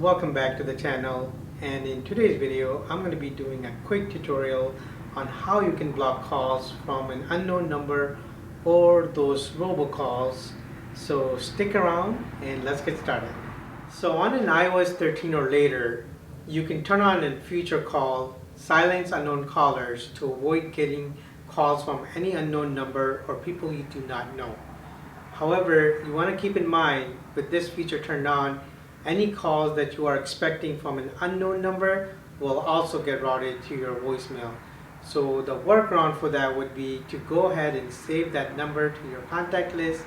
welcome back to the channel, and in today's video I'm going to be doing a quick tutorial on how you can block calls from an unknown number or those robocalls. So stick around and let's get started. So on an iOS 13 or later, you can turn on a feature called silence unknown callers to avoid getting calls from any unknown number or people you do not know. However, you want to keep in mind, with this feature turned on, any calls that you are expecting from an unknown number will also get routed to your voicemail. So the workaround for that would be to go ahead and save that number to your contact list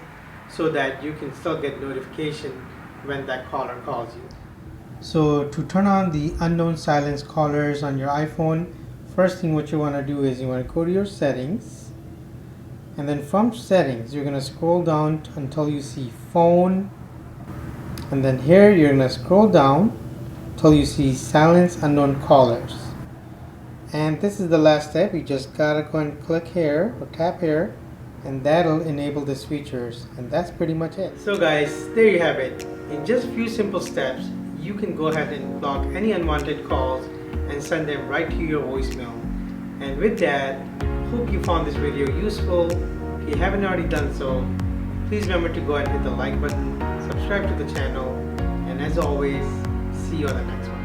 so that you can still get notification when that caller calls you. So to turn on the unknown silence callers on your iPhone, first thing what you want to do is you want to go to your settings. And then from settings, you're going to scroll down until you see phone. And then here you're going to scroll down until you see silence unknown callers. And this is the last step. You just got to go and click here or tap here. And that'll enable these features. And that's pretty much it. So guys, there you have it. In just a few simple steps, you can go ahead and block any unwanted calls and send them right to your voicemail. And with that, hope you found this video useful. If you haven't already done so, please remember to go ahead and hit the like button, subscribe to the channel, and as always, see you on the next one.